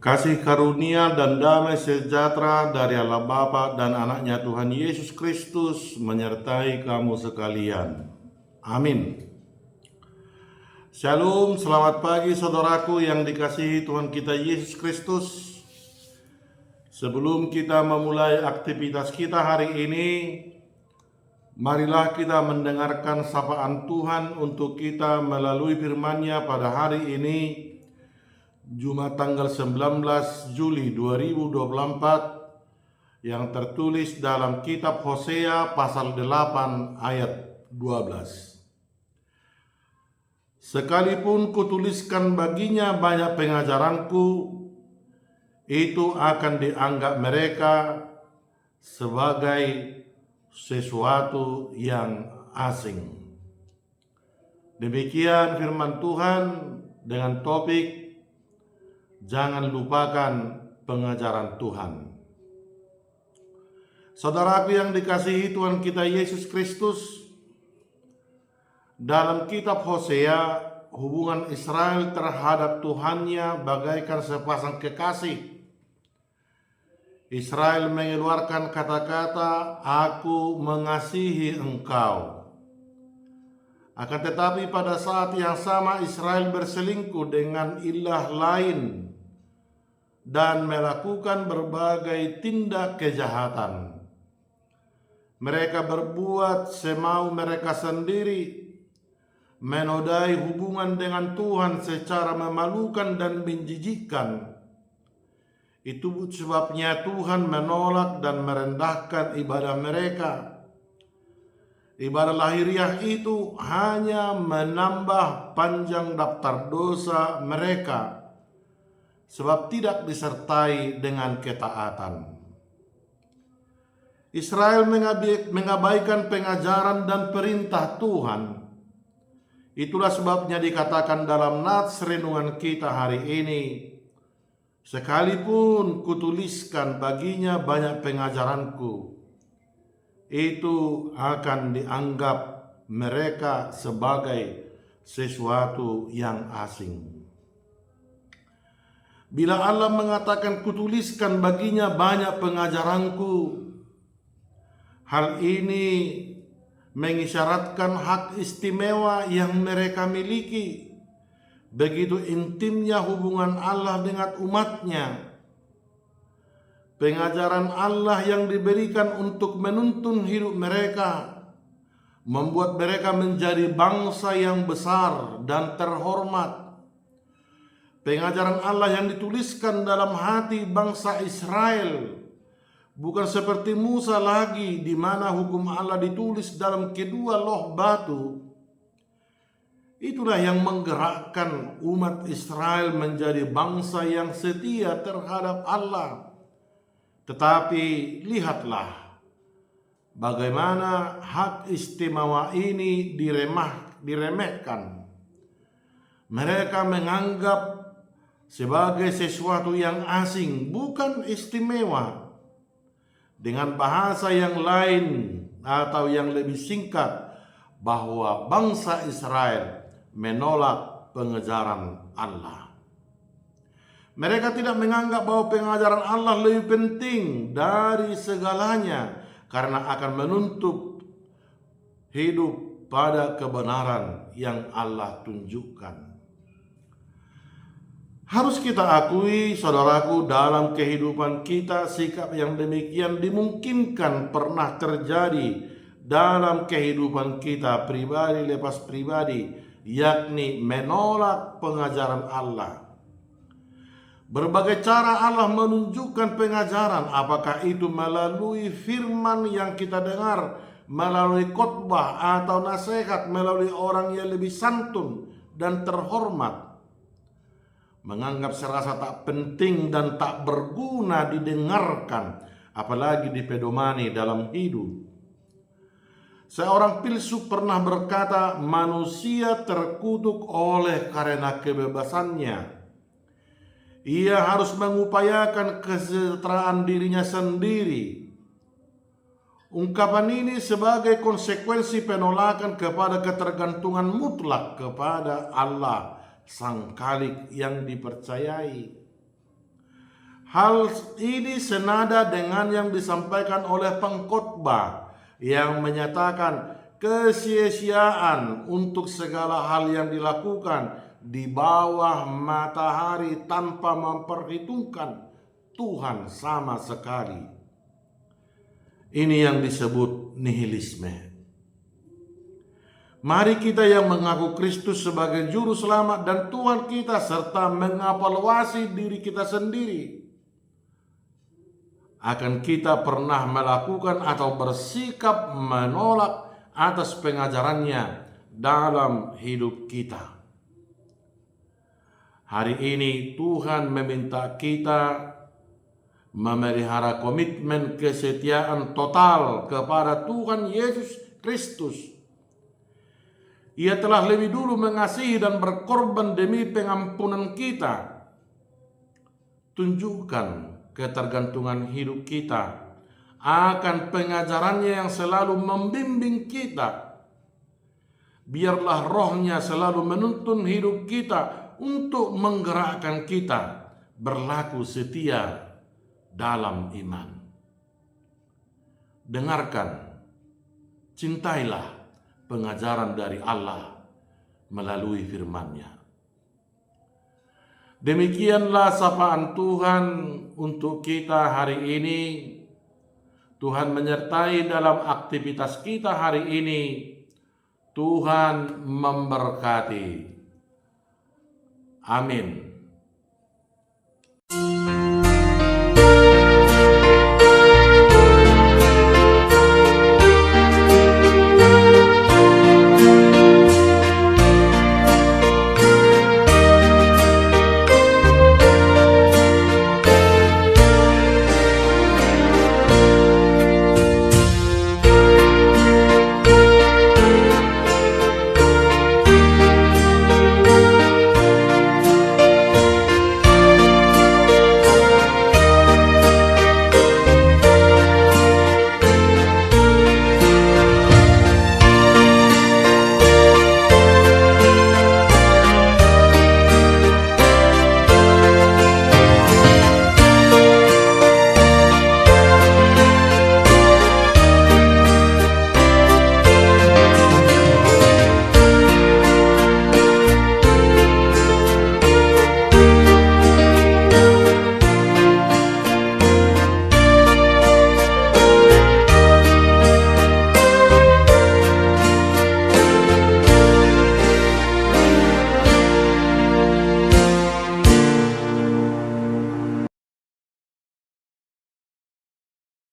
Kasih karunia dan damai sejahtera dari Allah Bapa dan anaknya Tuhan Yesus Kristus menyertai kamu sekalian. Amin. Shalom, selamat pagi saudaraku yang dikasihi Tuhan kita Yesus Kristus. Sebelum kita memulai aktivitas kita hari ini, marilah kita mendengarkan sapaan Tuhan untuk kita melalui firman-Nya pada hari ini, Jumat tanggal 19 Juli 2024, yang tertulis dalam kitab Hosea pasal 8 ayat 12. Sekalipun kutuliskan baginya banyak pengajaranku, itu akan dianggap mereka sebagai sesuatu yang asing. Demikian firman Tuhan dengan topik jangan lupakan pengajaran Tuhan. Saudaraku yang dikasihi Tuhan kita Yesus Kristus, dalam kitab Hosea, hubungan Israel terhadap Tuhannya bagaikan sepasang kekasih. Israel mengeluarkan kata-kata, "Aku mengasihi engkau." Akan tetapi pada saat yang sama Israel berselingkuh dengan ilah lain dan melakukan berbagai tindak kejahatan. Mereka berbuat semau mereka sendiri, menodai hubungan dengan Tuhan secara memalukan dan menjijikkan. Itu sebabnya Tuhan menolak dan merendahkan ibadah mereka. Ibadah lahiriah itu hanya menambah panjang daftar dosa mereka, sebab tidak disertai dengan ketaatan. Israel mengabaikan pengajaran dan perintah Tuhan. Itulah sebabnya dikatakan dalam nats renungan kita hari ini, sekalipun kutuliskan baginya banyak pengajaranku, itu akan dianggap mereka sebagai sesuatu yang asing. Bila Allah mengatakan kutuliskan baginya banyak pengajaranku, hal ini mengisyaratkan hak istimewa yang mereka miliki. Begitu intimnya hubungan Allah dengan umatnya. Pengajaran Allah yang diberikan untuk menuntun hidup mereka membuat mereka menjadi bangsa yang besar dan terhormat. Pengajaran Allah yang dituliskan dalam hati bangsa Israel bukan seperti Musa lagi, di mana hukum Allah ditulis dalam kedua loh batu. Itulah yang menggerakkan umat Israel menjadi bangsa yang setia terhadap Allah. Tetapi lihatlah bagaimana hak istimewa ini diremehkan. Mereka menganggap sebagai sesuatu yang asing, bukan istimewa. Dengan bahasa yang lain atau yang lebih singkat, bahwa bangsa Israel menolak pengajaran Allah. Mereka tidak menganggap bahwa pengajaran Allah lebih penting dari segalanya, karena akan menuntut hidup pada kebenaran yang Allah tunjukkan. Harus kita akui, saudaraku, dalam kehidupan kita sikap yang demikian dimungkinkan pernah terjadi dalam kehidupan kita pribadi lepas pribadi, yakni menolak pengajaran Allah. Berbagai cara Allah menunjukkan pengajaran, apakah itu melalui firman yang kita dengar, melalui khotbah atau nasihat, melalui orang yang lebih santun dan terhormat. Menganggap serasa tak penting dan tak berguna didengarkan, apalagi dipedomani dalam hidup. Seorang filsuf pernah berkata, manusia terkutuk oleh karena kebebasannya. Ia harus mengupayakan kesejahteraan dirinya sendiri. Ungkapan ini sebagai konsekuensi penolakan kepada ketergantungan mutlak kepada Allah, Sang Khalik yang dipercayai. Hal ini senada dengan yang disampaikan oleh pengkhotbah yang menyatakan kesia-siaan untuk segala hal yang dilakukan di bawah matahari tanpa memperhitungkan Tuhan sama sekali. Ini yang disebut nihilisme. Mari kita yang mengaku Kristus sebagai juru selamat dan Tuhan kita serta mengevaluasi diri kita sendiri. Akan kita pernah melakukan atau bersikap menolak atas pengajarannya dalam hidup kita. Hari ini Tuhan meminta kita memelihara komitmen kesetiaan total kepada Tuhan Yesus Kristus. Ia telah lebih dulu mengasihi dan berkorban demi pengampunan kita. Tunjukkan ketergantungan hidup kita akan pengajarannya yang selalu membimbing kita. Biarlah rohnya selalu menuntun hidup kita untuk menggerakkan kita berlaku setia dalam iman. Dengarkan, cintailah pengajaran dari Allah melalui firman-Nya. Demikianlah sapaan Tuhan untuk kita hari ini. Tuhan menyertai dalam aktivitas kita hari ini. Tuhan memberkati. Amin.